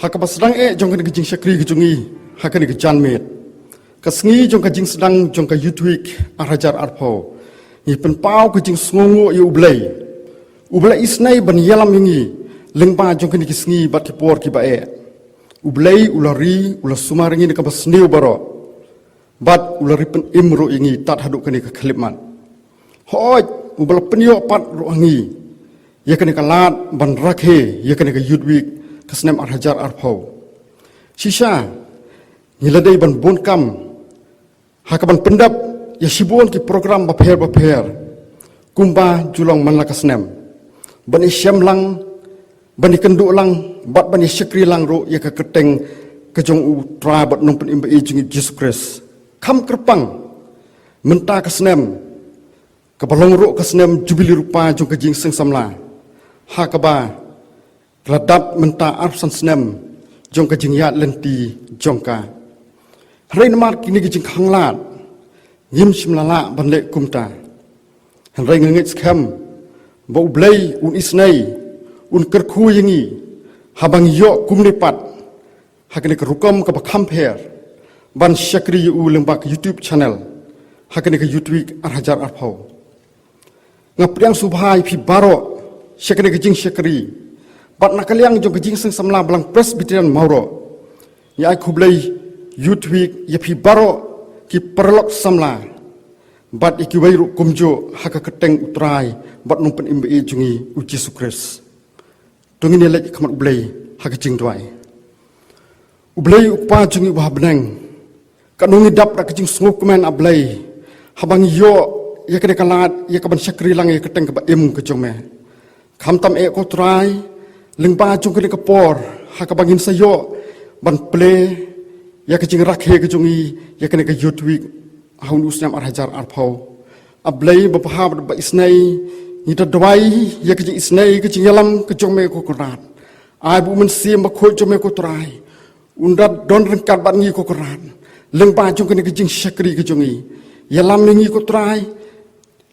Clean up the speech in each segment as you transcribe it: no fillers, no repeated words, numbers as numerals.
Hakaba sedang jong ka gijing syakri gijungi hakani gijan met. Kasngi jong ka jing sedang jong ka yutwik arajar arpo. Ni penpau gijing sngongo yu ublay. Ublay isnai ban yalam yungi lengba jong ka kisngi bat kipor ki bae. Ublay ulari ula sumaringi ka basniu baro. Bat ulari pen imro yungi tat haduk kani ka khalipman. Hoi ubal penyo pat ruangi. Ya kani ka lat ban rakhe ya kani ka yutwik kasnem arhajar arpo. Shisha niladai ban bonkam hakaban pendap ya sibon ki program baper kumba julong manla kasnem bani syam lang bani kenduk lang bat bani syakri lang ro ya ka keteng kejong utra bat numpen imba ijung Yesus Kristus kam kerpang menta kasnem kabalong ro kasnem jubili rupa jong kejing seng samla hakaba Keladap menta arsan senem jong ka jingyat lenti jongka. Hari namar kini ki jing khanglat yim simlala banle kumta. Hari ngengit skam bau blay un isnai un kerku yangi habang yo kumlipat hakene kerukom ka bakhamper ban syakri u lembak YouTube channel hakene ke YouTube arhajar arpau. Ngapriang subhai pi baro syakene ke jing syakri Bat nakaliang jong kejing seng samla belang Presbyterian Mauro. Ya ai kublai yutwik ya pi baro ki perlok samla. Bat iki wairu kumjo haka keteng utrai bat numpen imbe jungi uji Yesus. Tungi ni lek kamat ublai haka jing tuai. Ublai upa jungi wah beneng. Kanungi dap rak kejing sunguk kemen ablai. Habang yo ya kene kalat ya kaban syakri lang ya keteng keba im kejong me. Kamtam ko trai lengba jong kene kapor hakabangin sayo ban ple ya kejing rakhe kejungi ya kene ke yutwik haun usnyam arhajar arpau ablay bapahab ba isnai nita dwai ya kejing isnai kejing yalam kejong me ko korat ai bu men sim ba khoi jong me ko trai undat don rengkat bat ngi ko korat lengba jong kene kejing syakri kejungi yalam ngi ko trai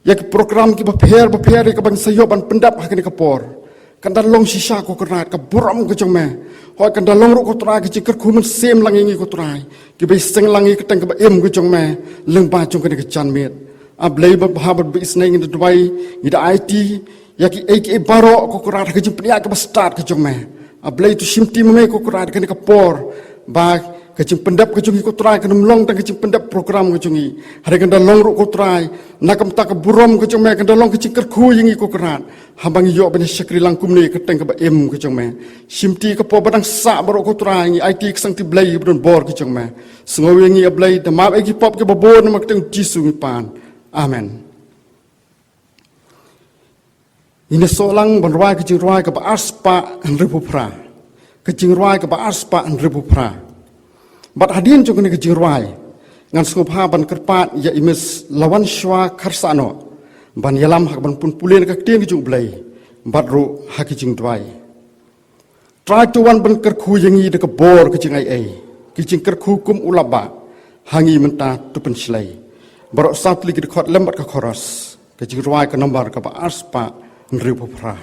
ya ke program ki ba pher ka bang sayo ban pendap hakene kapor Kandalong sisa ko kerat ka buram ke jongme hoi kandalong ro ko trai ke cikir kumen sem langi ngi ko trai ki be seng langi ke teng ke em ke jongme leng ba jong ke jan met ablay ba habat be isnai ngi dwai ngi da IT ya ki ek baro ko kerat ke jing pnia ke ba start ke jongme ablay tu simti me ko kerat ke por ba ke jing pendap ke jongi ko trai ke nomlong tang ke jing pendap program ke jongi hari kandalong ro ko trai nakam tak ke buram ke jongme kandalong ke cikir ku ngi ko kerat habang yo bani syakri langkum ni keteng ke em ke jongme simti ke po badang sa baro ko trai IT sang ti blai bron bor ke jongme sengowi ngi blai de map egi pop ke babon mak teng jisu ngi pan amen ini solang ban roi ke jing roi ke ba aspa an ribu pra ke jing roi ke ba aspa an ribu pra bat hadin jong ni ke jing roi ngan sngopha ban kerpat ya imis lawan shwa kharsano ban yalam hak ban pun pulen ka tiang ju blai bat ro hak jing dwai try to one ban kerku yangi de ka bor ke jing ai ki jing kerku kum ulaba hangi menta tu pen slai barok satli ki khot lembat ka khoras ke jing rwai ka nombar ka ba aspa nribu pra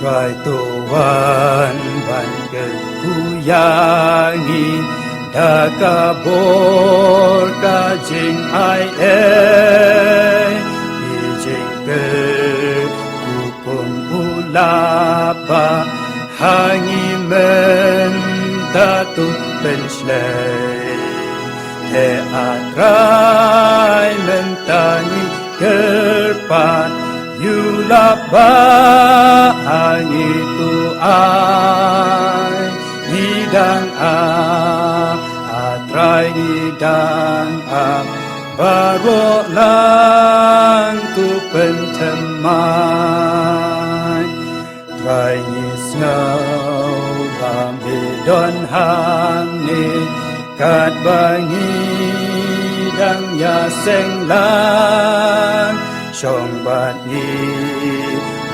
Try to one ban kuyangi da kabor ka jing ai jing ke hukum ulapa hangi men tatu penslay te atrai mentani kerpan Yulaba itu ai hidang atrai hidang baro lang tu pentemai trai ni snow bambidon hangi kat bangi dang ya seng lang Song bat ni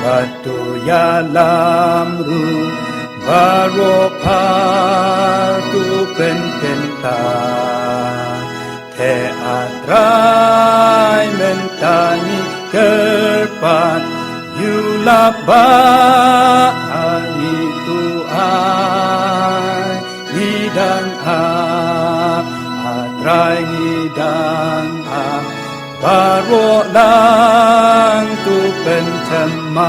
batu ya lam ru baro par tu pen kenta te atrai mentani kerpat yulaba ani tuai hidang atrai hidang baro lang tu pentamai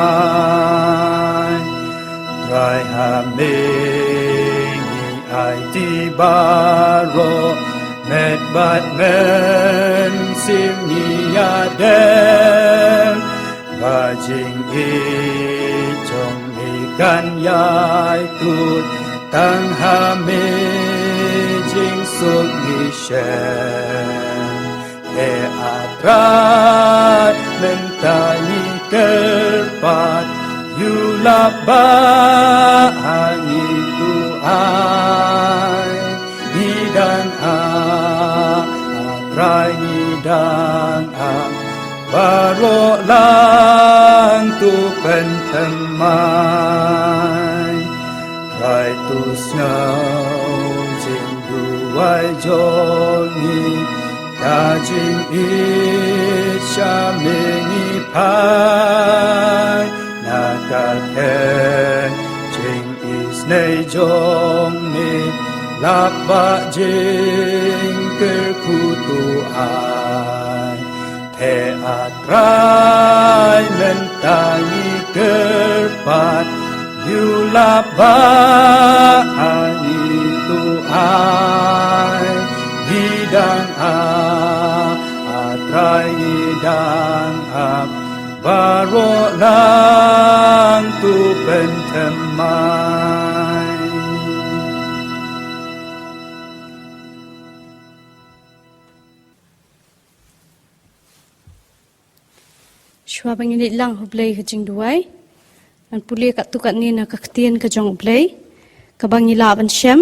trai hamengi ai di baro met bat men sim niadem bajing i chong ikan yai tut tang hame jing suk ni shen e atrat mentani kerpat yulaba ani tu ai bidang atrai nidang baro lang tu pentamai trai tu snow jing duai joni ya jing isha mengi pai nakaken jing is nei jong ni laba jing kerkutu ai te atrai mentani kerpat yulaba ani tu ai hidang atrai hidang baro lang tu pentamai. Shua banginit lang hublay ka jing duay. An puli kat tukat ni nakaktian ka jong hublay. Kabangila ban shem.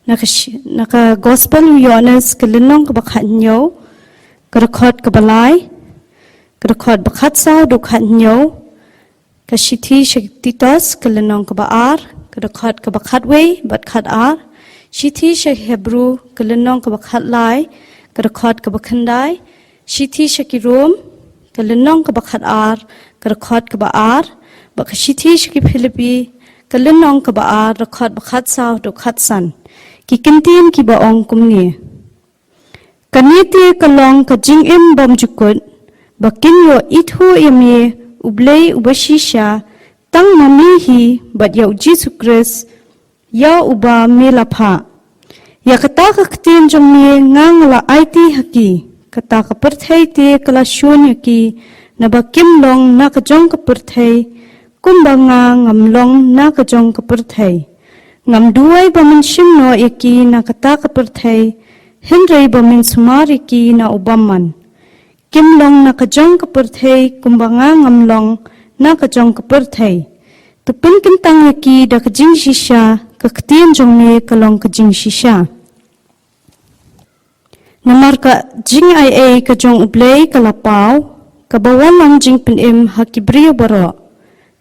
Naka gospel Yohanes kelenong kabakhat nyo. Karakot kabalay. Karakot bakhat sao dukhat nyo. Kashiti shaktitos kelenong kabaar. Karakot kabakhat way batkhat ar. Shiti shak Hebrew kelenong kabakhat lay. Karakot kabakhandai. Shiti shakirum. Kalenong kabakhat ar, karakot kabaar, bakashiti shiki Philippi, kalenong kabaar, rakot bakhat sao dukhat san, kikintin kibaong kumni. Kaniti kalong kajing im bom jukut, bakin yo ithu yami ublay ubashisha, tang mamihi bat ya Jesus Christ, ya uba melapha. Ya kata kaktin jomni ngang la aiti haki. Kata kaperthai te kalasyon yaki na bakim long na kajong kaperthai kumbanga ngamlong na kajong kaperthai ngam duay bamin shimno yaki na kata kaperthai henry bamin sumar yaki na ubaman kimlong na kajong kaperthai kumbanga ngamlong na kajong kaperthai tupin kintang yaki da kajing shisha kaktian jongni kalong kajing shisha. Namar ka jing ai ka jong ublay kalapau kabawan lang jing penim hakibrio baro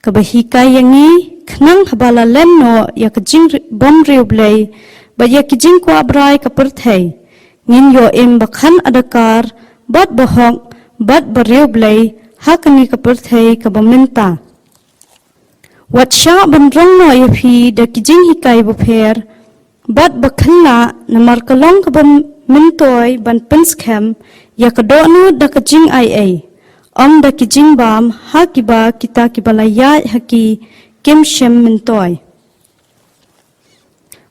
kabahika yangi khnang habala lemno ya ka jing bom ri ublay ba ya ki jing kwa brai ka perthai ngin yo em bakhan adakar bat bahok bat bari ublay hakani ka perthai ka baminta watsha bandrong no ya phi da ki jing hikai bo pher bat bakhanna namar kalong ka bam mintoy ban penskem ya kadonu da kajing ai om da kijing bam hakiba kita kibalaya haki kemshem mintoy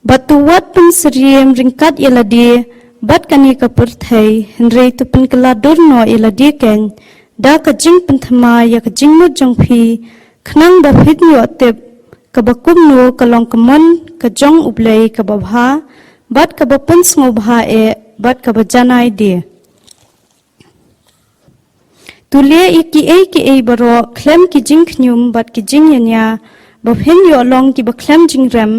batuwat pensriem ringkat yeladi bat kani kaperthai henry tu penkeladur no yeladi ken da kajing penthama ya kajing no jongphi khnang da phidnyo tep kabakum no kalong kamon kajong ublay kababha bat kabapens ngobha bat kabajanai dia tulia iki baro klem ki jing khnyum bat ki jing yanya baphen yo long ki baklem jing ram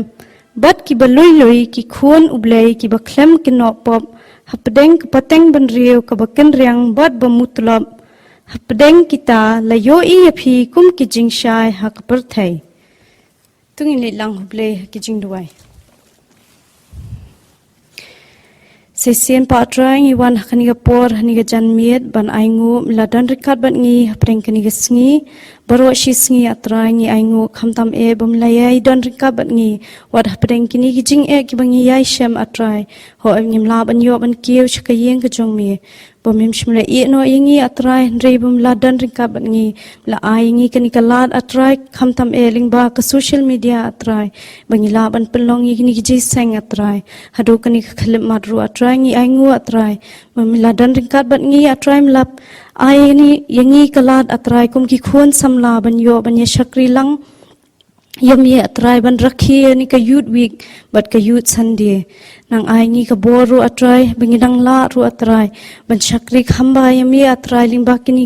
bat ki baloi ki khon ublay ki baklem ki no pop hapdeng ki pateng ban riu ka baken riang bat bamutlab hapdeng kita layo I phi kum ki jing shai hak perthai tungin lang ublay ki jing duai Sesien pa atrai ngi wan hakani ga por hani ga janmiet ban aingu meladan rekat ban ngi hapreng kani ga sngi baro shi sngi atrai ngi aingu khamtam e bam layai dan rekat ban ngi wad hapreng kini gi jing e ki bangi yai shem atrai ho ngim la ban yo ban kieu chakayeng ka jong mi bomim shmle i no ingi atrai rei bam ladan rekat ban ngi la ai ngi kani ka lad atrai khamtam e lingba ka social media atrai bangi la ban pelong ngi kini gi ji seng atrai hadu kani ka khalip madru atrai ngi aingu atrai mamiladan ringkat bat ngi atrai mlap ai ni yangi kalat atrai kum ki khun samla ban yo ban ye shakri lang yami atrai ban rakhi ni ka youth week bat ka youth sunday nang ai ngi ka boru atrai bangidang la ru atrai ban shakri khamba yami atrai lingba kini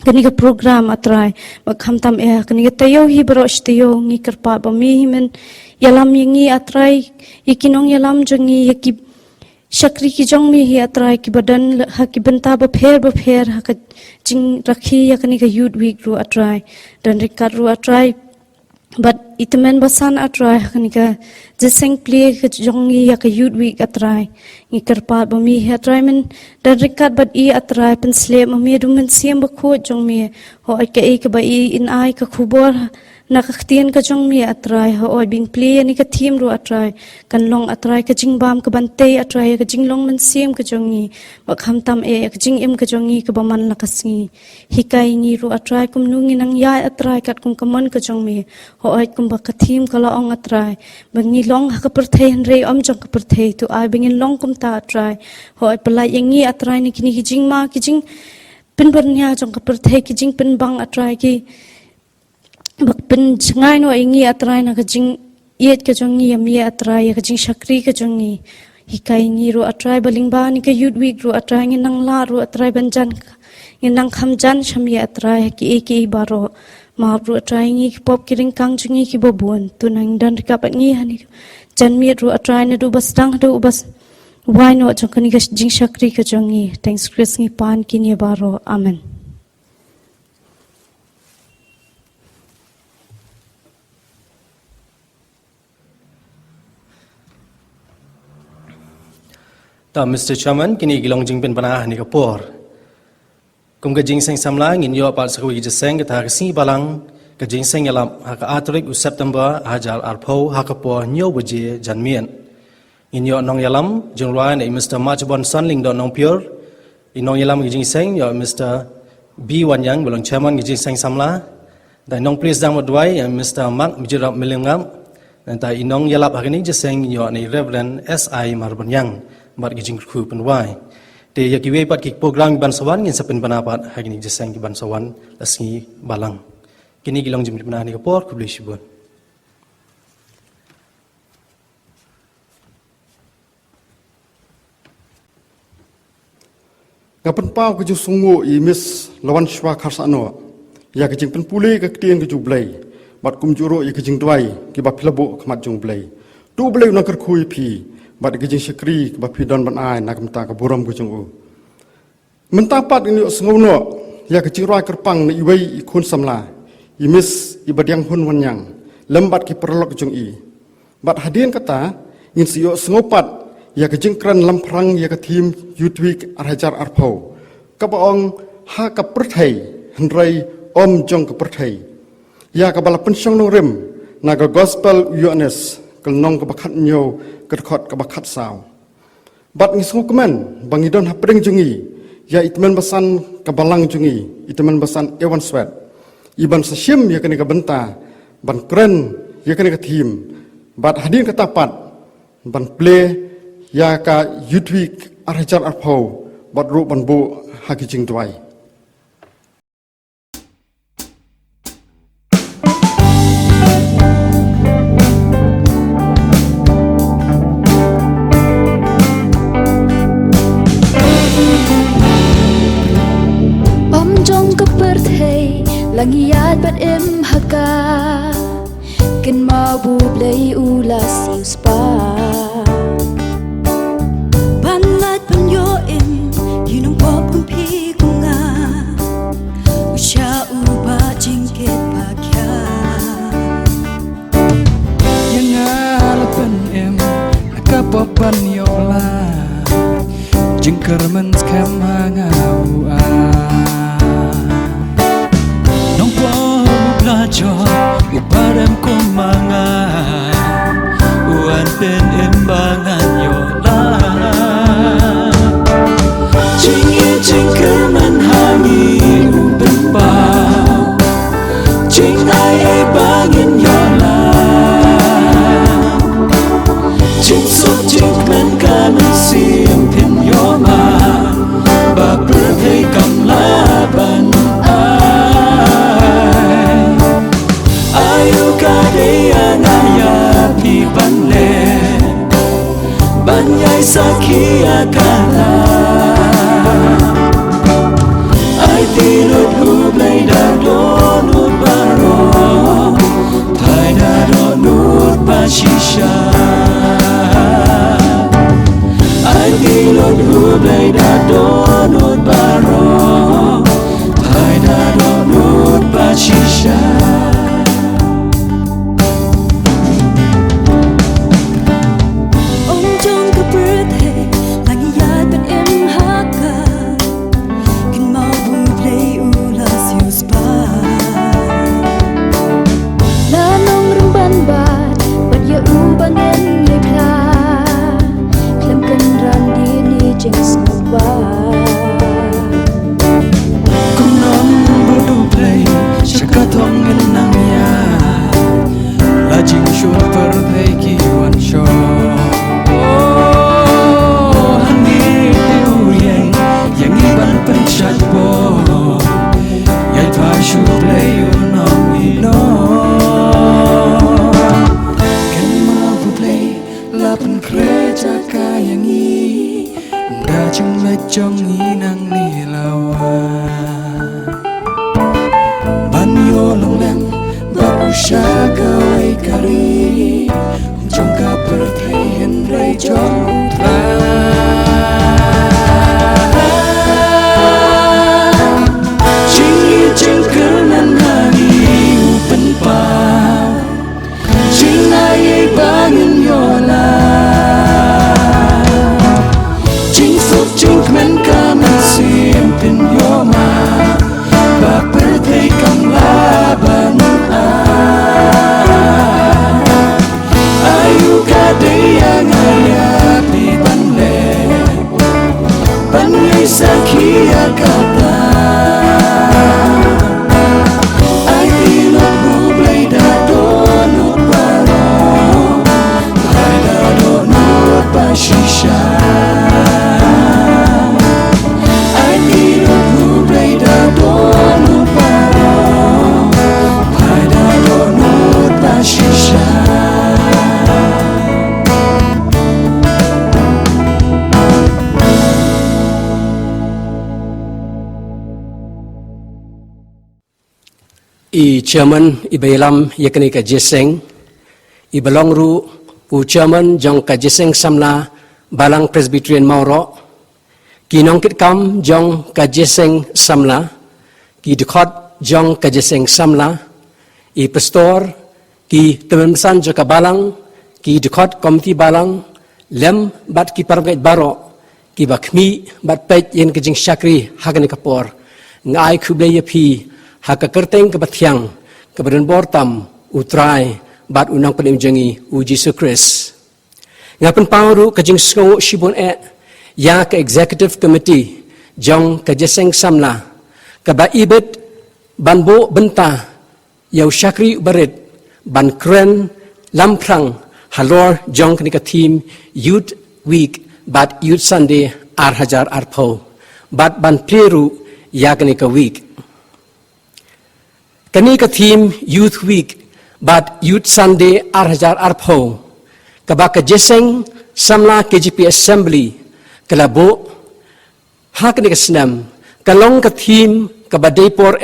kani ka program atrai bakham tam e kani ka tayo hi barosh tayo ngi karpa ba mi himen yalam yangi atrai ikinong yalam jangi yaki shakri ki jong mi hi atrai ki badan ha ki banta ba pher ha ka jing rakhi ya kani ka youth week ru atrai dan rikat ru atrai but itamen basan atrai kani ka jiseng play ka jong ya ka youth week atrai ngi karpa ba mi hi atrai men dan rikat bat I atrai pen slep ma mi du men siam ba kho jong mi ho ai ka ba I in ai ka khubor nakaktian ka jong mi atrai ho oi bing play ani ka team ru atrai kan long atrai ka jing bam ka bante atrai ka jing long man siam ka jongi ba kham tam e ka jing im ka jongi ka baman la kasngi hikai ni ru atrai kum nungi nang ya atrai kat kum kamon ka jong mi ho oi kum ba ka team ka la ong atrai bang ni long ha ka perthei re om jong ka perthei tu ai bingin long kum ta atrai ho oi pelai yangi atrai ni kini ki jing ma ki jing pin bernya jong ka perthei ki jing pin bang atrai ki bak pen jangai no ingi atrai na ka jing yet ka jongi yami atrai ka jing shakri ka jongi hikai ni ru atrai balingba ni ka youth week ru atrai ngi nang la ru atrai banjan ngi nang khamjan shami atrai ki eki baro ma ru atrai ngi pop kiring kang jungi ki bobun tunang dan ka pat ngi hani janmi ru atrai na du bas dang du bas why no jong ka jing shakri ka jongi thanks chris ngi pan ki ni baro amen. Ta Mr. Chairman, kini gilong jing pen panah ni kapor. Kum ka jing seng samla ngin yo pat sakwi ji seng ka ta si balang ka jing seng yalam ha ka atrik u September hajar arpo ha ka po nyo buje janmien. In yo nong yalam jing rwan e Mr. Machbon Sanling do nong pure. In nong yalam jing seng yo Mr. B Wanyang belong chairman jing seng samla. Dan nong please dang wadwai Mr. Mark Mijirap Milingam. Dan ta inong yalap hakini ji seng yo ni Reverend SI Marbanyang. Mat gijing khu pen wai te yaki we pat ki program ban sawan ngin sapen panapat hagini jesang ki ban sawan lasngi balang kini gilong jim pena ni kapor ku blishibun ngapen pau ke ju sungu I miss lawan shwa kharsano ya ke jing pen pule ke tien ke ju blai bat kum juro ya ke jing dwai ki ba philabo khmat jung blai tu blai na kar khui phi bat ke jing shakri ba phi don ban ai nak mta ka buram ku jung u menta pat ni sngono ya ke jing roi kerpang ni wei khun samla I miss I badyang hun wanyang lembat ki perlok jung I bat hadien kata ngin sio sngopat ya ke jing kran lamprang ya ke team youth week arhajar arpau ka baong ha ka perthei hendrai om jong ka perthei ya ka bala pensyong nong rem na ka gospel UNS kelnong ka bakhat nyo kerkhot ka bakhat saw bat ngisngu kemen bangidon hapring jungi ya itmen basan ka balang jungi itmen basan ewan swet iban sasyem ya kene ka benta ban kren ya kene ka team bat hadin ka tapat ban play ya ka youth week arhajar arpau bat ru ban bu hakijing dwai Langiat bat em haka ken mabu blai ula siu spa banlat panyo em yunong pop kumpi kunga usha uba jingket pakya yang harapan em nakapapan yola jingker men skam hangau nong po blajo upadam ko mga uan pen imbangan yola jingker men hangi uben pa jing ai bangin yola jing sok jing men kanan sim pin yoma ba berhei kam laban ayu kadea naya pi banle banyai sakia kala ai tinut hublai da donut baro thai da donut bashisha ai tinut hublai da donut baro thai da donut bashisha trong ý năng ni lawa banyo long lem babusha kawai kari trong ka perthai hen rai trong tra ching kernan hani upen pa ching ai bangin yola men kanan sim pin yoma ba perthai kam laban ayu kadea ngaya pi banle bangai sakia kata ai tinut hublai da donut baro ai da donut bashisha I chairman i bailam yakni ka jeseng i balongru u chairman jong ka jeseng samla balang presbyterian mauro ki nongkit kam jong ka jeseng samla ki dikot jong ka jeseng samla i pastor ki temensan joka balang ki dikot komiti balang lem bat ki pargait baro ki bakmi bat pet yen kejing syakri hagani kapor ngai kuble yapi haka kerteng ke bathiang ke badan bortam utrai bat unang penim jengi u Jesus Christ ngapen pauru kajing sngo shibon ya ke executive committee jong ke jeseng samla ke ba ibet banbo benta yau syakri barit ban kren lamprang halor jong ke team youth week bat youth Sunday arhajar arpo bat ban pleru ya ke week kani ka theme youth week bat youth Sunday arhajar arpo kabaka jeseng samla KGP assembly kalabo hakni ka snam kalong ka theme kabadai por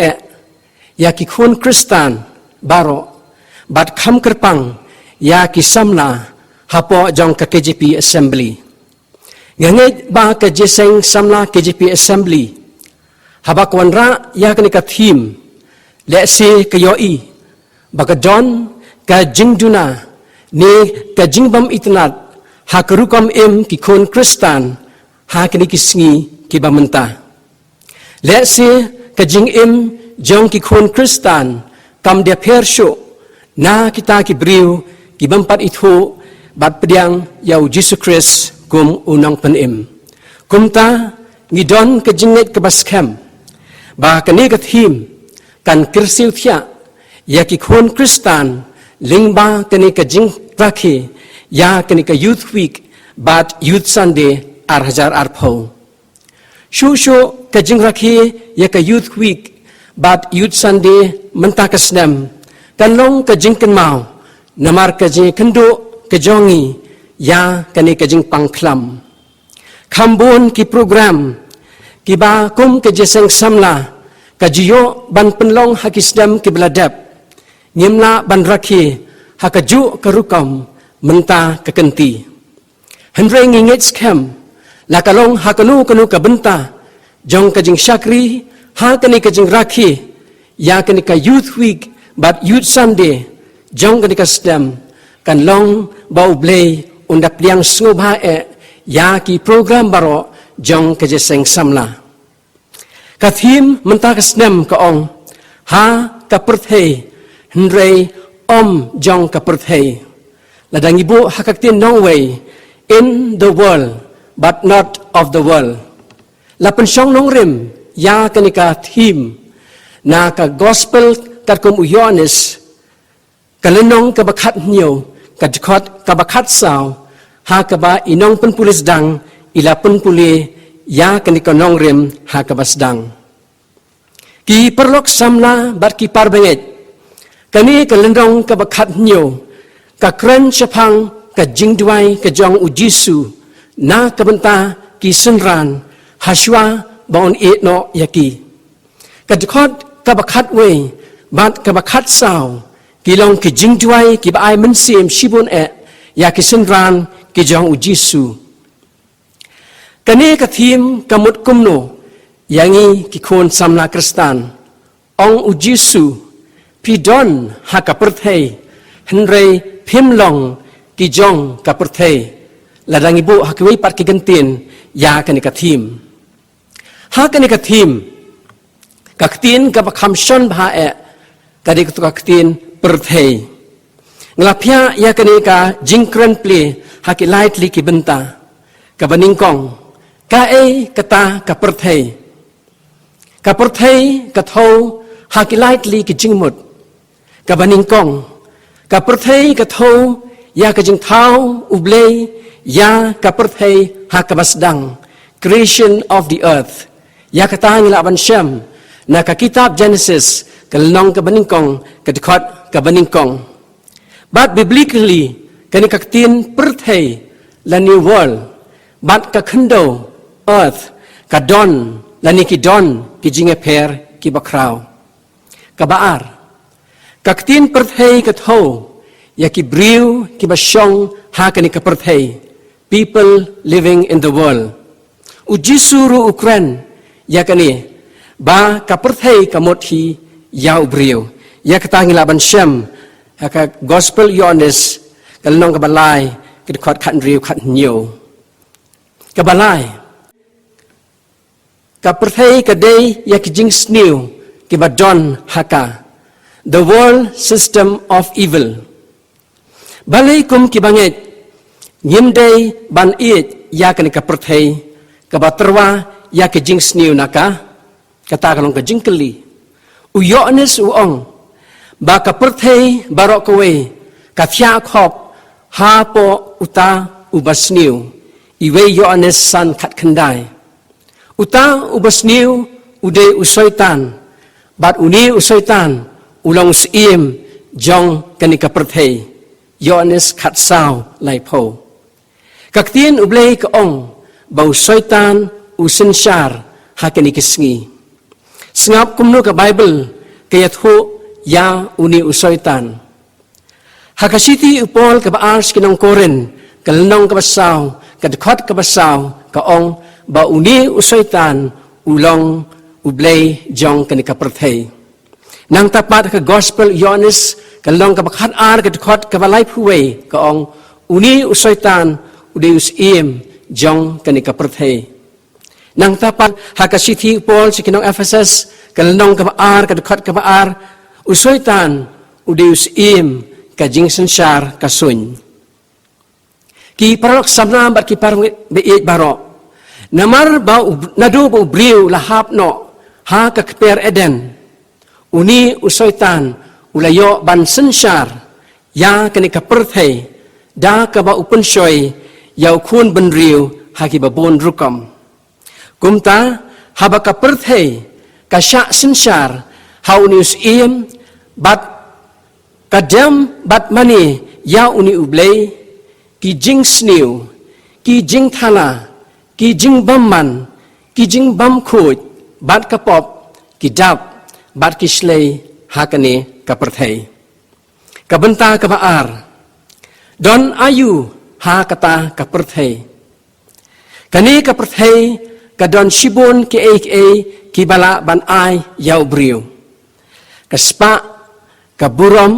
ya ki khun kristan baro bat kham kerpang ya ki samla hapo jong ka KGP assembly nganget ba ka jeseng samla KGP assembly habakwan ra ya kani ka theme let's say kayoi baka John ka jingduna ne ka jingbam itnat hakarukam em ki khon kristan ha kini kisngi ki ba mentah. Let's say ka jing im jong ki khon Kristan kam dia persyo na kita ki briu ki bampat itu bat pediang yau Jesus Christ kum unang penim. Kum ta ngidon ka jinget ka baskem ba kani ka thim kan kirsiu thia ya ki khon Kristan lingba kani ka jing rakhi ya kani ka youth week bat youth Sunday arhajar arpho. Shusho ka jing rakhi ya ka youth week bat youth Sunday mentah kasnam kan long ka jing kan mau namar ka jing kendo ka jongi ya kani ka jing pangklam khambon ki program ki ba kum ka jeseng samla ka jiyo ban penlong hakisdam ki beladap nyimla ban rakhi hakaju ka rukam mentah ka kenti hendre ngingit scam la kalong hakanu kanu ka benta jong ka jing syakri ha kani ka jing rakhi ya kani ka youth week but youth Sunday jong kani ka stem kan long bau blay undap liang sngoba ya ki program baro jong ka jeseng samla ka thim mentah ka stem ka ong ha ka perthei hendrei om jong ka perthei ladang ibu hakaktin nongway in the world but not of the world lapan syong nongrim ya kani ka thim na ka gospel kat kum Yohanes kalenong ka bakat niyo kadkot ka bakat saw ha ka ba inong penpulis dang ila penpuli ya kani ka nongrim ha ka basdang ki perlok samla bat ki parbenget kani kalenong ka bakat niyo ka kren chapang ka jingdwai ka jong ujisu na ka benta ki senran haswa baon no yaki kadkot ka bakat we bat ka bakat saw kilong ki jingdwai ki ba ai mensim shibon ya ki senran ki jong ujisu kani ka thim kamut kumno yangi ki khon samla Kristan ong ujisu pidon ha ka perthei henrei phimlong ki jong ka perthei ladang ibu hakwi pat ki gentin ya kani ka thim ha kani ka thim kaktin ka bakham shon bha kadi ka kaktin perthei nglapya ya kani ka jingkren ple haki lightly ki benta ka baningkong ka kata ka perthei ka tho haki lightly ki jingmut ka baningkong ka perthei ka tho ya ka jing thau ublei ya ka perthei ha ka basdang creation of the earth ya kata ngila ban syam na ka kitab Genesis kalnong ka baningkong kadkot ka baningkong but biblically kani kaktin perthei la new world but ka khando earth ka don lani ki don ki jinge per ki bakraw ka baar kaktin perthei ka tho ya ki briu ki basyong ha kani ka perthei people living in the world ujisuru ukren ya kani ba ka perthei ka mothi ya briu ya kata ngilaban syam ka gospel Yohanes kalnong ka balai kidkot khat riu khat nyo ka balai ka perthei ka day ya ki jing sniu ki badon haka the world system of evil balai kum ki banget nyimdei ban it ya kani ka perthei ka baterwa ya ki jing sniu naka kata kalong ka jing keli u Yohanes uong ba ka perthei barok kowe ka thia khop ha po uta ubasniu iwe Yohanes san khat khandai uta ubasniu ude usoitan bat uni usoitan ulong sim jong kani ka perthei Yohanes khat saw lai pho kaktien ublei ka ong ba usoitan usensyar hakani kisngi sngap kumno ka Bible kaya thu ya uni usoitan hakasiti upol ka baars kinong koren kalnong ka basaw kadkhot ka basaw ka ong ba uni usoitan ulong ublay jong kani ka perthei nang tapat ka gospel Yohanes kalnong ka bakhat ar kadkhot ka balay phuway ka ong uni usoitan udeus im jong kani ka perthei nang tapan hakasithi Paul si kinong Ephesus kalendong kabaar kadukhat kabaar usoitan udeus im kajing sensar kasuny ki parok samna bat ki par beet barok namar ba nadu bu briu lahap no ha ka kper eden uni usoitan ulayo ban sensar ya kani ka perthei da ka ba upun shoy yau khun ben riu ha ki ba bon rukam kumta haba ka perthei ka sya sensar haunius im bat kadam bat mani ya uni ublei ki jing sniu ki jing thala ki jing bamman ki jing bam khoj bat ka pop ki dap bat ki slei hakane ka perthei ka benta ka baar don ayu ha kata ka perthei kani ka perthei kadon shibon ke ki bala ban ai yau briu kaspa kaburam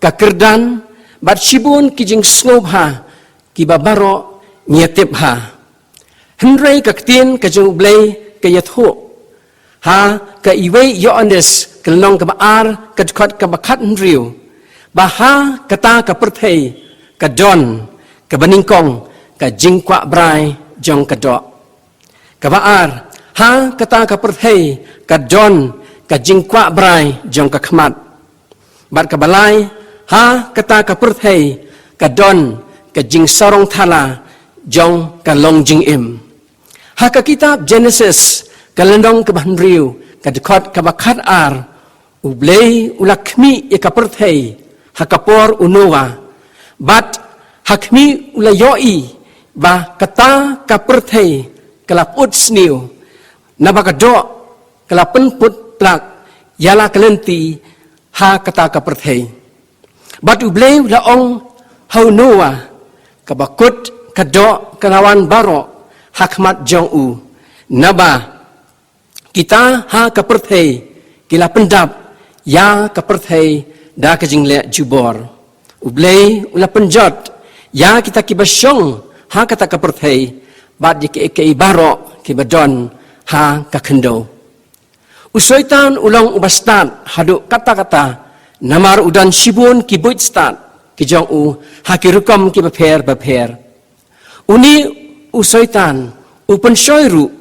kakerdan bat shibon ki jing slob ha ki babaro niatip ha henrei kaktien ka jung blei ka yatho ha ka iwei yo andes kelong ka baar ka khot ka bakhat henriu baha kata ka perthei ka don ka baningkong ka jingkwa brai jong ka do ka baar ha kata ka perthei ka don ka jingkwa brai jong ka khmat bat ka balai ha kata ka perthei ka don ka jing sarong thala jong ka long jing im ha ka kitab Genesis ka landong ka banriu ka dekhot ka bakhat ar ublei ulakmi e ka perthei ha ka por unowa bat hakmi ulayoi ba kata ka perthei kalaput sniu nabakado kalapen put plak yala kalenti ha kata ka perthei bat ublei laong hau noa kabakut kado kalawan baro hakmat jong u naba kita ha ka perthei kila pendap ya ka perthei da ka jingle jubor ublei ula penjot ya kita kibasyong ha kata ka perthei bat ke ibaro kibadon ha ka kendo usoitan ulang ubastat haduk kata-kata namar udan shibun kibuit stat kijong u hakirukam kibaper uni usoitan upen shoyru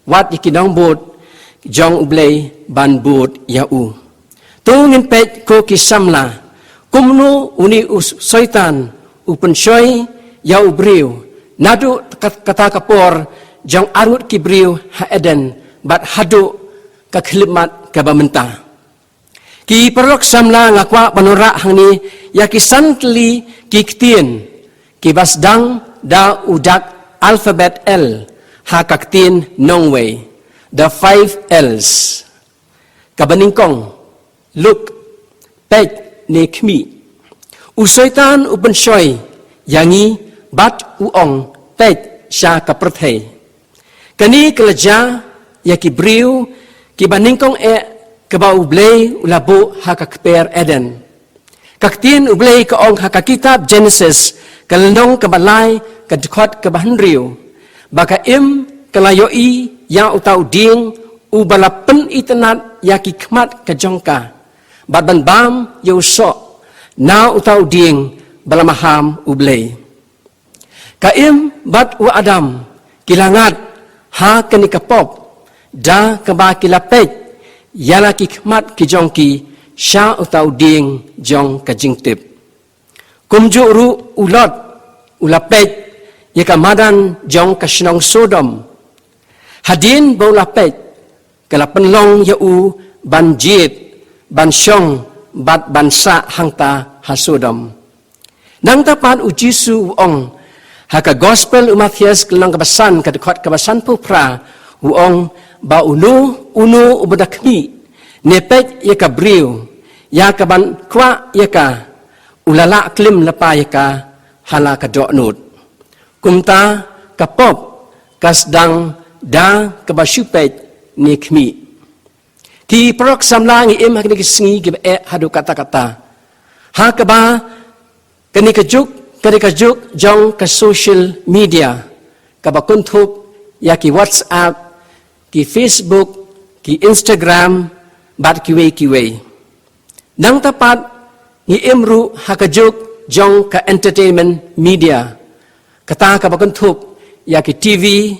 wat ikinang bot jong ublei ban bot ya u tungin pet ko kisamla kumnu uni usoitan upen shoy ya ubriu nadu kata kapor jong arut kibriu ha eden bat hadu ka khlimat ka bamenta ki perok samla ngakwa panora hangni ya kisantli ki ktien ki basdang da udak alphabet L ha kaktin nongway the 5 L's kabaningkong look pek ne khmi usoitan upen shoy yangi bat uong pek sha kaperthei kani kelaja ya kibriu kibaningkong kebau ublei ulabu hakakper eden kaktin ublei kaong hakakitab Genesis kalendong kebalai kedekot kebahanriu baka im kelayoi yang utau ding ubalapen itenat ya kikmat kejongka badan bam yausok na utau ding balamaham ublei kaim bat u adam kilangat ha kenikapop da keba kilapet yala kikmat kijongki sya utau ding jong kajingtip kumjuru ulot ulapet yaka madan jong kasnong Sodom hadin baulapet kala penlong yau banjit bansyong bat bansa hangta ha Sodom nang tapan ujisu ong haka gospel umathias kelang kebasan kadekot kebasan pupra uong ba unu ubadakmi nepet yaka briu yaka ban kwa yaka ulala klim lepa yaka hala kadoknut kumta kapop kasdang da kabasupet ni khmi ki prok samlang im hakni kisngi give hadu kata-kata ha kaba kani kajuk jong ka social media kaba kuntup yaki WhatsApp ki Facebook, ki Instagram, bat kiwe. Nang tapat ni imru hakajuk jong ka entertainment media. Kata ka bakuntup ya ki TV,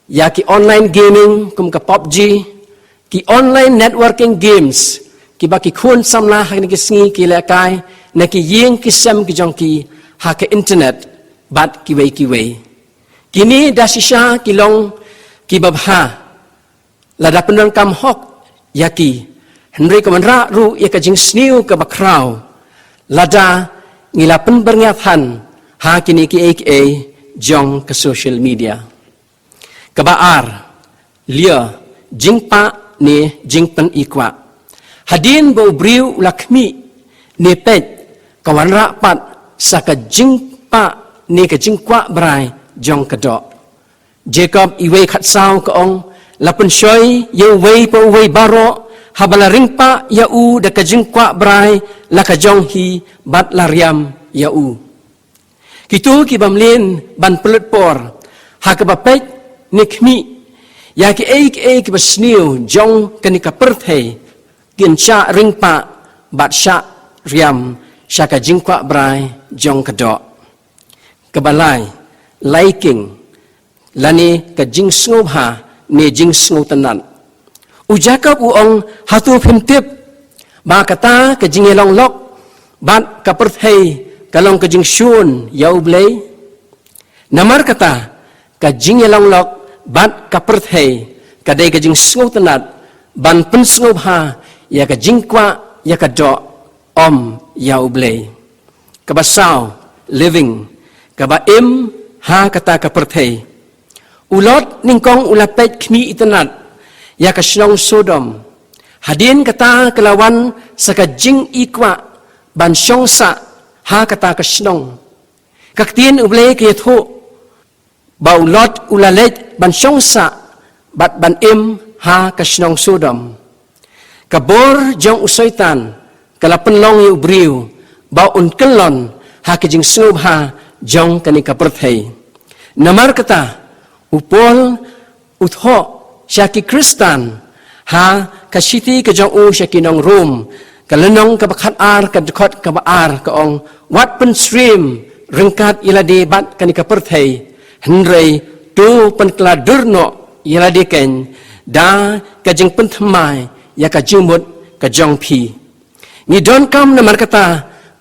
ya ki online gaming kum ka PUBG, ki online networking games, ki baki kun samla hak ni ki sngi ki lekai, na ki yeng ki sem ki jong ki ha ka internet bat kiwe. Kini dasisha ki long ki babha lada penang kam hok ya ki henry ka manra ru ya ka jing sniu ka bakrau lada ngilapen berngatan ha kini ki aka jong ke social media. Kabaar lia jingpa ni jingpen ikwa. Hadin bau briu lakmi ni pet kawan rapat saka jingpa ni ke jingkwa berai jong kedok. Jacob iwe khat sao ke ong lapen shoy ye wei pa wei baro habala ringpa ya u de ke jingkwa berai la ka jong hi bat lariam ya u. Kitu ki bamlin ban pelut por ha ka bapek nikmi ya ki ek basniu jong kanika perthei kin cha ringpa bat sha riam sha ka jingkwa brai jong kedok kebalai liking lani ka jing sngoha ni jing sngo tanan ujakap uong hatu phimtip ba kata ka jing elong lok bat ka perthei kalong ka jing shun yau blei namar kata ka jing elong lok bat ka perthei kadai ka jing sngo tanat ban pen sngoha ya ka jingkwa ya ka do om yau blei ka basau living ka ba im ha kata ka perthei ulot ningkong ulapet kmi itanat ya ka shnong sodom hadin kata kelawan saka jing ikwa ban shongsa ha kata ka shnong kaktien ublei ke tho ba ulot ulalet ban shongsa bat ban im ha ka shnong sodom kabor jong usaitan kalapen long yu briu ba un kelon ha ke jing sngob ha jong kani ka perthei namar kata upol utho syaki kristan ha kasiti ke jong u syaki nong rum kalenong ka bakhat ar ka dekot ka baar ka ong wat pen stream rengkat ilade bat kani ka perthei henrei tu pen kladurno ilade ken da ka jing pen thamai ya ka jingmut ka jong phi ni don kam namar kata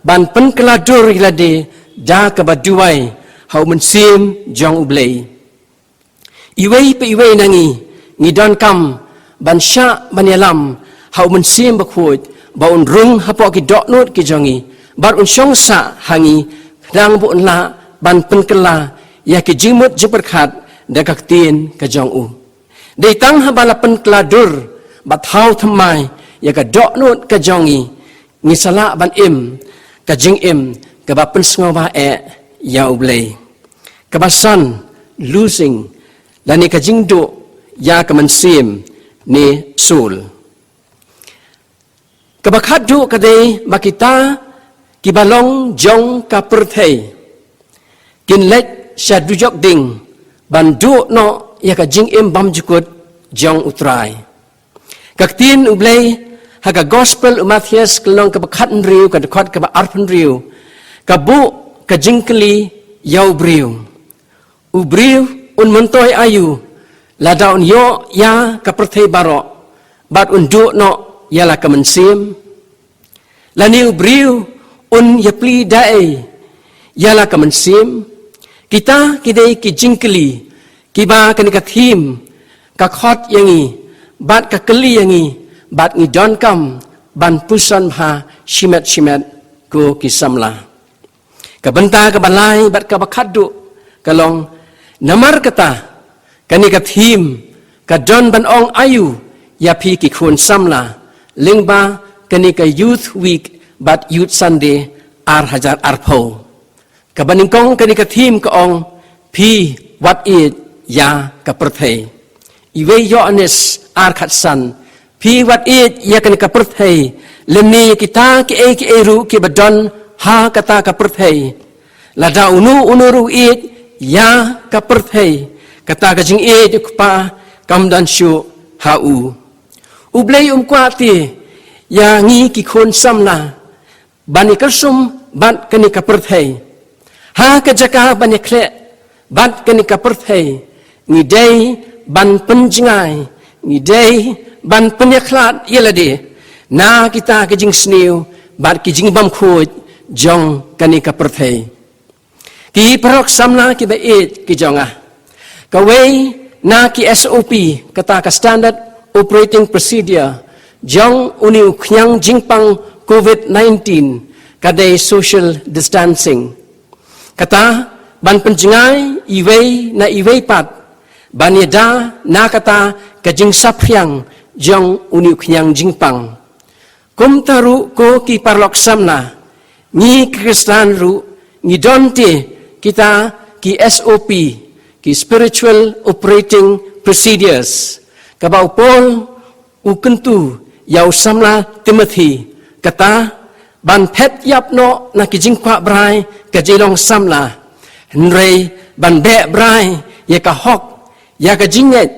ban pen kladur ilade da ka baduai hau mensim jong ublei iwei pe iwei nangi ngidon kam ban sha ban yalam hau mensim bakhut baun rung hapo ki doknut ki jongi bar un shong sa hangi rang bu la ban penkela ya ki jimut jiperkhat da kak tin ka jong u dei tang ha bala penkela dur bat hau thamai ya ka doknut ka jongi ngisala ban im ka jing im ka ba pen sngoba e ya ublei ka basan losing lani ka jingdo ya ka mensim ni sul kabakhat du kadai makita kibalong jong ka perthei kinlet shadujok ding bandu no ya ka jing im bam jukut jong utrai kaktin ublei haga gospel Mathias kelong kabakhat riu ka dekot ka arpun riu kabu ka jingkeli yau briu ubriu un mentoy ayu ladaun yo ya ka perthei baro bat undu no yala ka mensim laniu briu un yapli dae yala ka mensim kita kidai ki jingkeli kiba kan ka thim ka khot yangi bat ka keli yangi bat ngi don kam ban pusan ha shimet ko kisamla ka benta ka balai bat ka bakhadu kalong namar kata kani ka thim ka don ban ong ayu ya phi ki khun samla lingba kani ka youth week bat youth sunday ar hajar arpho ka baningkong kani ka thim ka ong phi what it ya ka perthei iwe yo anes ar khatsan phi what it ya kani ka perthei lemni kita ki eru ki badon ha kata ka perthei lada unuru it ya ka perthei kata ka jing e pa kamdan shu hau ublei kwati ya ngi ki khon samna bani kasum bat kani kaperthei ha ka jaka bani khle bat kani kaperthei ngi dei ban penjingai ngi dei ban penyakhlat yelade na kita ke jing sniu bat ki jing bam khoj jong kani kaperthei ki parok samna ki bait ki jonga ka wei na ki SOP kata ka standard operating procedure jong uniu khyang jingpang COVID-19 kadai social distancing kata ban penjingai iwei na iwei pat ban yada na kata ka jing saphyang jong uniu khyang jingpang kum taru ko ki parlok samna ni kristan ru ni donte kita ki SOP ki spiritual operating procedures kabau pol ukentu yau samla Timothy kata ban phet yap no na ki jingkwa brai ka jilong samla nrei ban be brai ya ka hok ya ka jinget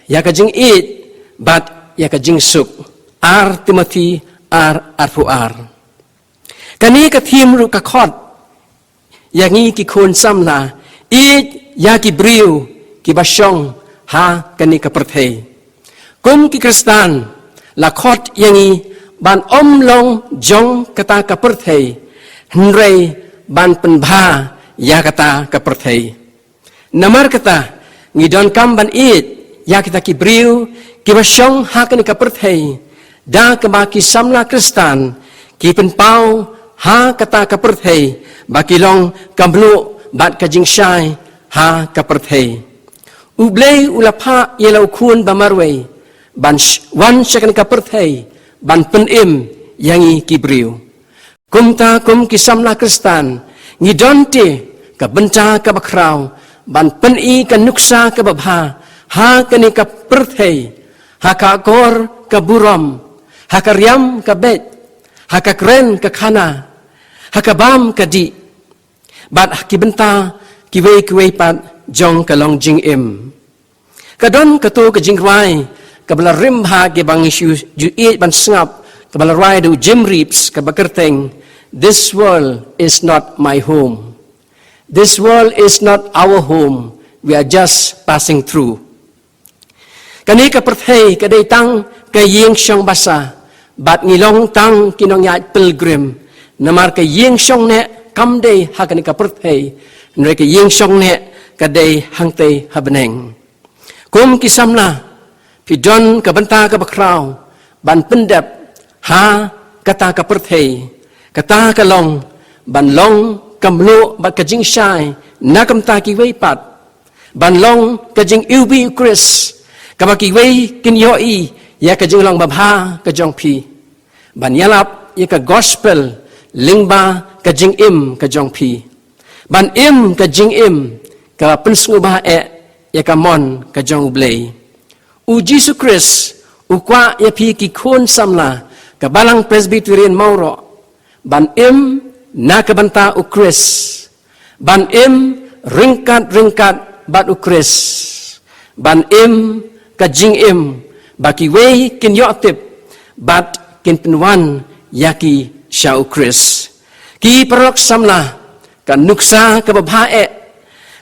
ya ka jing it bat ya ka jing suk ar Timothy ar arfuar kani ka thim ru ka khot ya ngi ki khon samla it ya ki briu ki basyong ha kani ka perthei kum ki kristan la khot yangi ban long jong kata ka perthei nrei ban penbha ya kata ka perthei namar kata ngidon kam ban it ya kita ki briu ki basyong ha kani ka perthei da ka ba ki samla kristan ki penpau ha kata ka perthei baki long kamblu bat ka jingshai ha ka perthei ublei ulapha yelau khun bamarwei ban wan shakan ka perthei ban penim yangi kibriu kumta kum kisamla kristan ngidonte ka benta ka bakrau ban peni ka nuksa ka babha ha kani ka perthei ha ka kor ka buram ha ka riam ka bet ha ka kren ka khana ha ka bam ka di bat ki benta ki wei pat jong ka long jing im kadon ka to ka jing rai ka bala rim ha ke bang isu ju e ban sngap ka bala rai do jim rips ka bakerteng this world is not my home this world is not our home we are just passing through kani ka perthei ka dei tang ka yeng shong basa bat ngilong tang kinong ya pilgrim namar ka yeng shong ne kam dei ha kani ka perthei nre ka yeng shong ne ka dei hang tei habneng kum kisamla pidon ka benta ka bakrau ban pendep ha kata ka perthei kata ka long ban long kamlo bat ka jing shai na kam ta ki wei pat ban long ka jing ubi chris ka ba ki wei kin yo i ya ka jing long babha ka jong phi ban yalap ya ka gospel lingba ka jing im ka jong phi ban im ka jing im ka pensngu ba e ya ka mon ka jong blei u Jesus Christ u kwa ya phi ki khon samla ka balang Presbyterian Mauro ban im na ka banta u Chris ban im ringkat bat u Chris ban im ka jing im baki wei kin yo tip bat kin penwan yaki sha u Chris ki parok samla ka nuksa ka babha e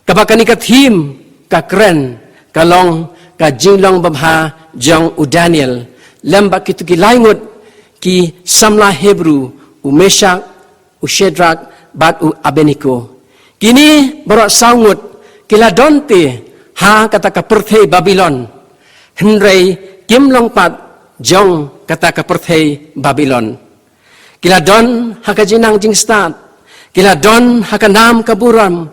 ka bakani ka thim ka kren ka long ka jinglong babha jong u Daniel lamba kitu ki laingut ki samla Hebrew u Meshach u Shadrach bat u Abednego kini borok saungut kila donte ha kata ka perthei Babylon henrei kim long pat jong kata ka perthei Babylon kila don ha ka jinang jing start kila don ha ka nam ka buram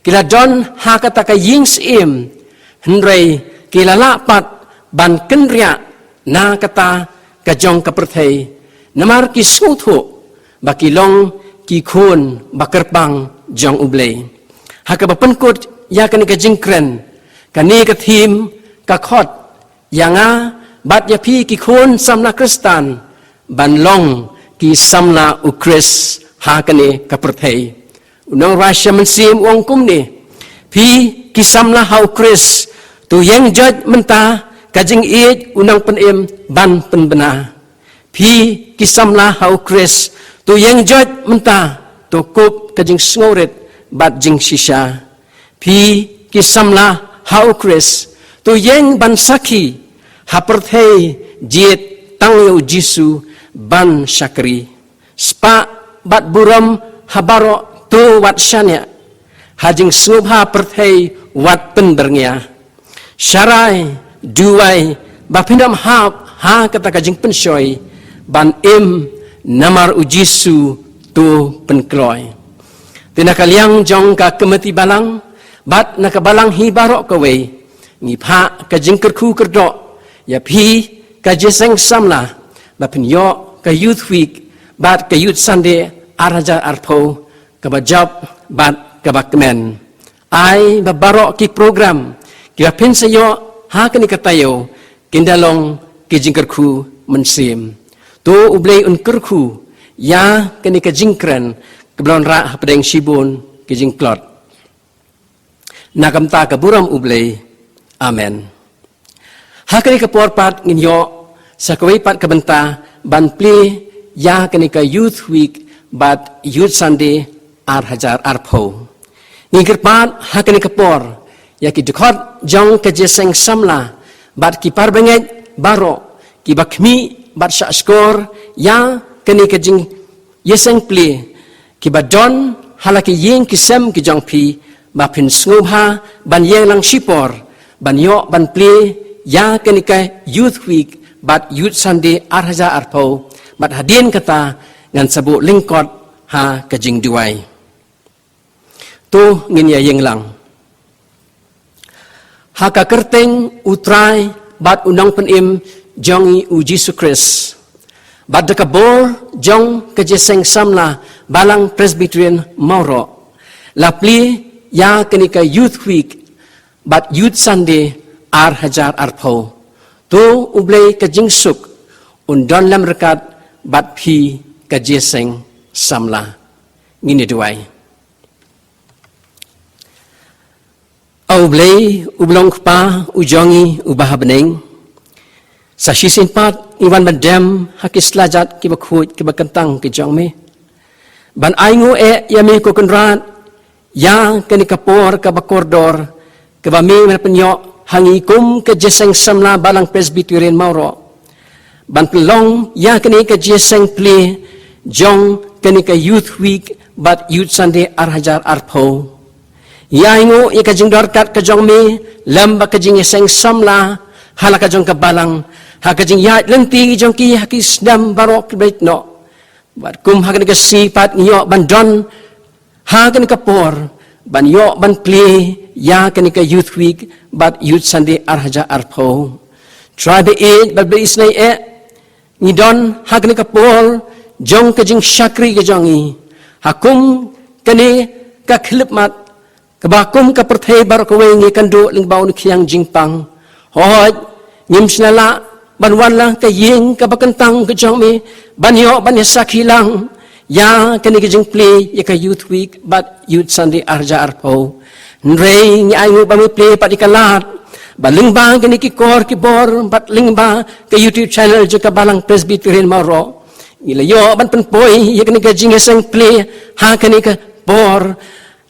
kila don ha kata ka yings im henrei kila lapat ban kenria na kata ka jong ka perthei namar ki suthu baki long ki khun bakerpang jong ublei ha ka bapenkut ya kani ka jingkren kani ka thim ka khot yanga bat ya phi ki khun samla kristan ban long ki samla u Chris ha kani ka perthei unong rasya mensim wong kum ni phi ki samla ha u Chris tu yang judge menta kajing iit unang penim ban penbena. Pi kisamla hau kris tu yang jot menta tu kup kajing sngorit bat jing shisha. Pi kisamla hau kris tu yang ban saki haperthei jiet tangyo jisu ban syakri. Spa bat buram habaro tu wat syanya hajing snubha perthei wat penberngya. Syarai duai bapindam ha kata kajing pensoi ban namar ujisu tu penkloy. Tina kaliang jong ka kemeti balang bat nakabalang hi barok kawe ngipha kajing kerku kerdok ya phi kajeseng samla bapin yo ka youth week bat ka youth Sunday araja arpo kabajab bat kabakmen ai babarok ki program ki bapin sayo ha kani katayo kindalong kijing kerku mensim tu ublei un kerku ya kani kajingkran keblon ra pedeng sibun kijing klot nakamta kaburam ublei amen. Hakani kaporpat nginyo sa kawaipat kabenta ban pli ya kani ka youth week bat youth Sunday hajar arpo. Ngikirpat hakani kapor ya ki dukot jong kajeseng samla bat ki parbenget baro ki bakmi bat sya skor ya kani kajing yeseng pli ki badon halaki ying kisem ki jong pi bapin snubha ban yeng lang sipor ban yo ban pli ya kani ka youth week bat youth Sunday hajar arpo bat hadin kata ngan sabu lingkot ha kajing duai tu ngin ya yeng lang haka kerteng utrai bat unang penim jongi uji sukris bat dekabor jong kejeseng samla balang Presbyterian Mauro lapli ya kenika youth week bat youth Sunday hajar arpo tu ublei kejingsuk undon lam rekat bat pi kejeseng samla ngini duai Aublei ublong pa ujongi ubah bening sa sisin pat iwan bandem hakis lajat ki bakhut ki bakentang ki jong me ban aingo yami ko kunrat ya kani kapor ka bakordor ka bami men penyo hangikum ke jeseng samla balang Presbyterian Mauro ban pelong ya kani ka jeseng pli jong kani ka youth week bat youth Sunday hajar arpo yaingo ikajing dorkat kajong me lamba kajing yeseng samla hala kajong kabalang hakajing yat lenti jong ki hakis dam barok bait no bat kum hakan ka sipat nyo bandon hakan kapor ban yo ban pli ya kan ka youth week bat youth Sunday hajar arpo tribe bat isnai ngidon hakan kapor jong kajing syakri kajongi hakum kani ka khilmat kabakum ka perthei bar ko wengi kandu lingbau ni khiang jingpang hoj ngim snala banwan la ka ying ka bakantang ka jongmi banyo ban sakhilang ya kani ka jingpli ya ka youth week but youth Sunday hajar arpo nrei ni ayu bami play patikalat balingbang kani ki kor ki bor bat lingba ka YouTube channel je ka balang Presbyterian Mauro ilayo ban penpoi ya kani ka jingeseng play ha kani ka bor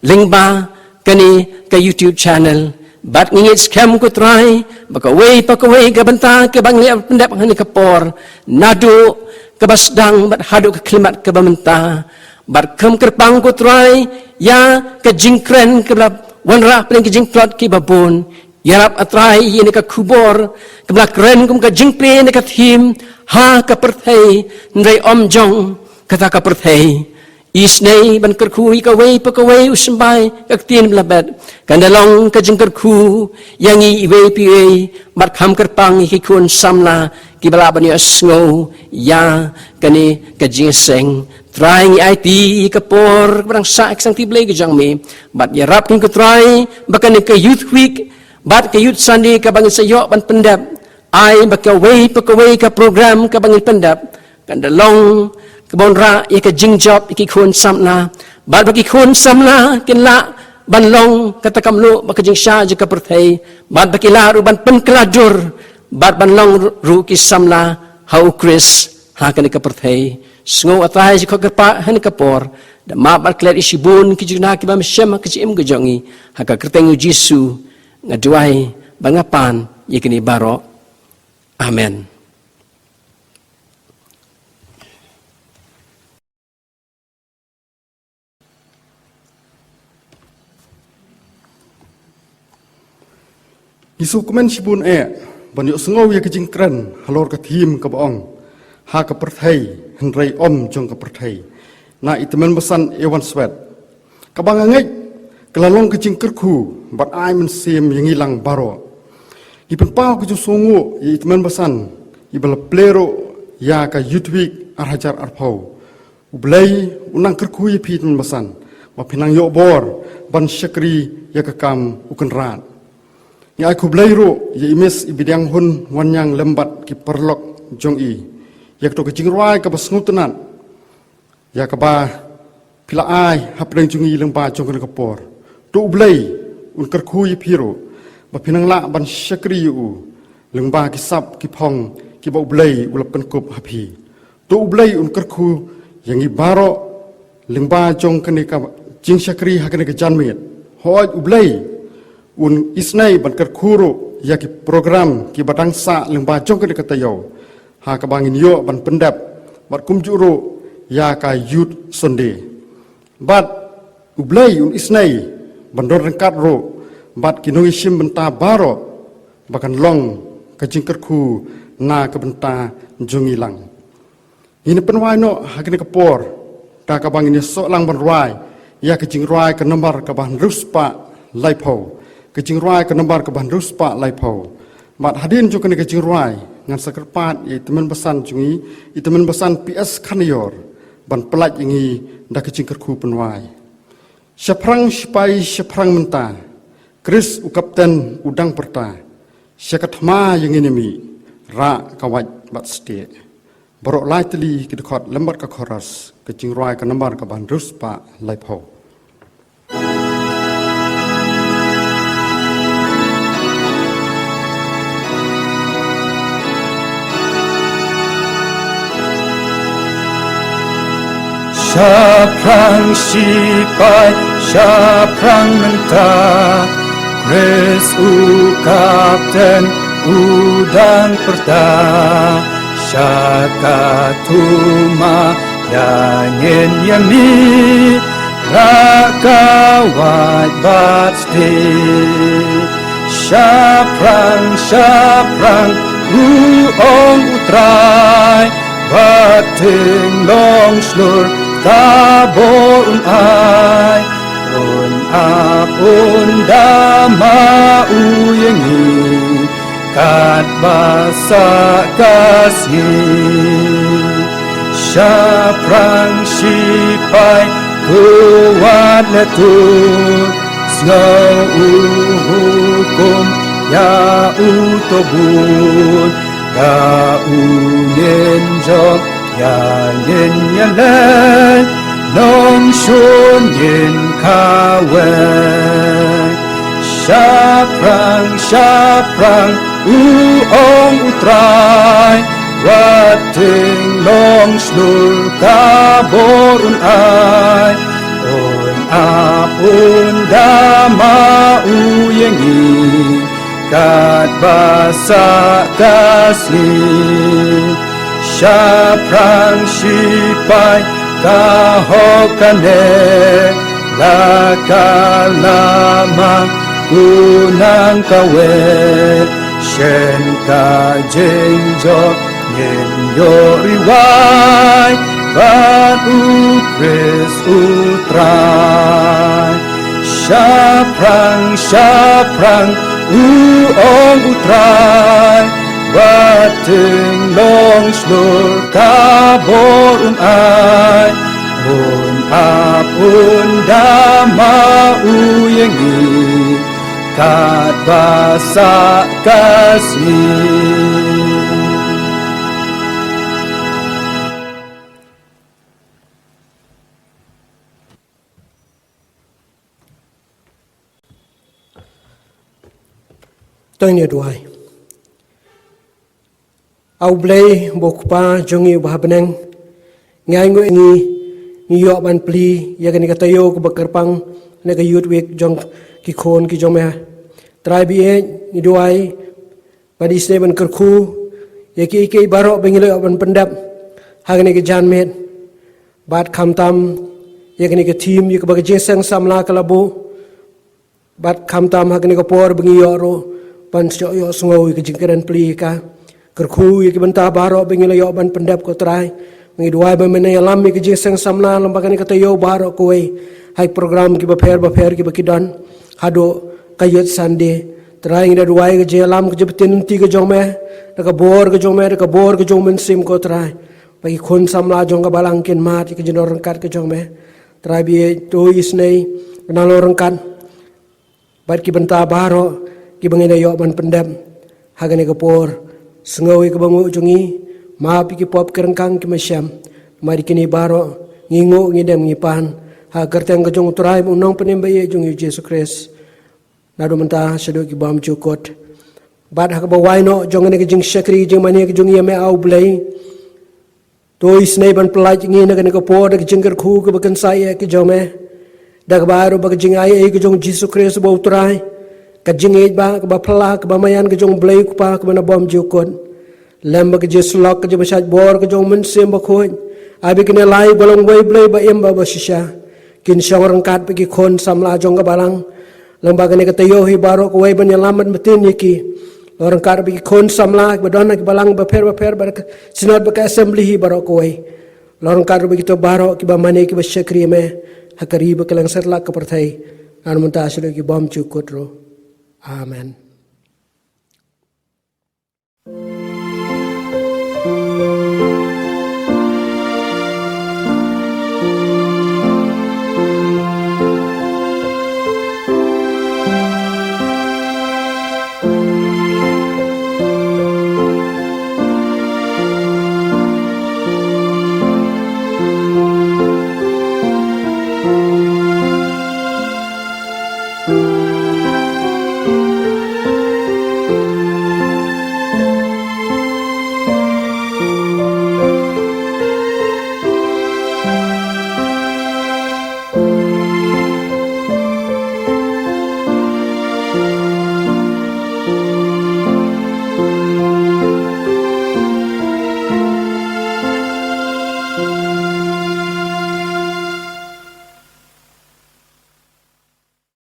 lingba kani ka YouTube channel bat ngingit scam ko try pakaway ka banta ka bangli pendap ngani kapor nadu ka basdang bat hadu ka klimat ka bamenta bat kem kerpang ko try ya ka jingkren ka wanra paling ka jingklot ki babon yarap atray yini ka kubor ka blakren kum ka jingpre ni ka thim ha ka perthei ndai omjong kata ka perthei isnei ban kerku ikawai pakawai usmbai kaktien blabet kandalong kajing kerku yangi iwe piwe mat kham kerpang hikun samla kibalaban ya sngo ya kani kajing seng trying IT kapor barang sa eksang tiblay kajang me bat ya rap kin ko try bakan ka youth week bat ka youth Sunday ka bangin sayo ban pendap ai bakawai pakawai ka program ka bangin pendap kandalong kabonra ika jingjob iki khun samna bad bagi khun samna kinla banlong katakamlu bakajing sha jika perthei bad bakila ruban penkelajur bat ban long ru ki samla hau Chris hakan ka perthei sngo atai ji khokerpa han ka por da ma bat kler isibun ki juna ki bam shem ki im gejongi haka kertengu Jisu ngaduai bangapan yakini baro amen. Isu komen sibun banyak sengau ya kejing keren halor ke tim ke baong ha ke perthai henrai om jong ke perthai na itemen besan ewan swet kabang ngai kelalong kejing kerku bat ai men sim yang hilang baro ipen pau ke sungu itemen besan ibal plero ya ka yutwik arhajar arpau ublai unang kerku ye pi men besan wa pinang yo bor ban syakri ya ke kam ukenrat ya aku belairo ya imes ibidang hun wanyang lembat ki perlok jong i ya to ke jingruai ka basngutenan ya ka ba pila ai hapreng jong i lengba jong ke por tu blai un kerku yi piro ba pinang la ban syakri u lengba ki sap ki phong ki ba blai ulap kan kup hapi tu blai un kerku yang i baro lengba jong ke ka jing syakri hakane ke janmet hoj ublai un isnai ban kerkuru ya ki program ki batang sa lengba jong ke katayo ha ka bangin yo ban pendap bat kumjuru ya ka youth sunday bat ublai un isnai ban dor rengkat ro bat kinoi sim benta baro bakan long ka jing kerku na ka benta jongilang ini penwai no hakini kapor ta ka bangin so lang ban ruai ya ka jing ruai ka nomor ka ban ruspa laipo kejing ruai ke nembar ke bandrus pak laipau mat hadin juga ni kejing ruai ngan sakerpat i temen besan jungi i temen besan PS kanior ban pelat ingi da kejing kerku penwai syaprang sipai syaprang menta Chris u kapten udang perta syakatma yang ini mi ra kawaj bat stie borok lai teli ki dekot lembar ke koras kejing ruai ke nembar ke bandrus pak laipau Syaprang sipai, syaprang menta Chris u kapten udang perta Syakatuma yanyin yami Rakawat batsti Syaprang uong utrai Bating long slur kabor ai un apun dama uyengi kat basa kasih syaprang sipai kuat letut sngau hukum ya utobun da uyen jok ya yin yan len nong shun yin kawen syaprang uong utrai wating long slur kaborun ai on apun dama uyengi kat basa kasih Syaprang sipai kahokane lakalama tunang kawe shen ka jengjo yen yoriwai batu Chris utrai syaprang uong utrai Bating long slur kaborun ai un apun dama uyengi kat basa kasih Tôi nhớ đuổi au blei bokpa jongi bahabeneng ngai ngi yo ban pli ya gani katayo ko bakarpang ne ka youth week jong ki khon ki jome trai bi ni duai badi se ban kerku ya ki baro bengile ban pendap hagani ke janmet bat khamtam ya gani ke team ya ka bag jesang samla kalabu bat khamtam hagani ko por bengi yo ro pan yo sngoi ke jingkeran pli ka kerku ya ki banta baro bengile yo ban pendap ko trai ngi duai ba mena yalam mi ke jesang samla lambaga ni katayo baro ko hai program ki ba pher ki ba kidan hado kayut sande trai ngi duai ke jelam ke jeptin ti ke jome ka bor ke jome sim ko trai bagi khon samla jong ka balangkin mat ke jinor rangkat ke jome trai bi to isnei nalo rangkat bat ki banta baro ki bangina yo ban pendam hagane ka por sengawi ke bangu jungi ma pi ki pop kerengkang ki masyam mari kini baro ngingo ngidam ngipan ha kerteng ke jong trai unong penembaye jong Yesus Kristus nado menta sedo ki bam cukot bad hak bawai no jong ne ke jing syakri jing mani ke jong yame au blai to isnei ban pelaj ngi ne ke por ke jing khu ke bakan saya ke jome dak baru bag jing ai ke jong Yesus Kristus bau trai ka jing e ba ke ba pla ke ba mayan ke jong blai ku pa ke na bam cukot lamba ke Yesus lok ke jong saj bor ke jong men sem ba khoi abi ke ne lai bolong boy blai ba em ba shisha kin syang rangkat pe ki khon samla jong ka balang lembaga ni kata yohi baro ko wai ban lamat metin yiki orang kar bi khon samla badona ki balang ba pher bar sinod ba ka assembly hi baro ko wai orang kar bi to baro ki ba mane ki ba syakri me hakari ba kelang serla ka perthai anu menta aslo ki bom cukut ro amen.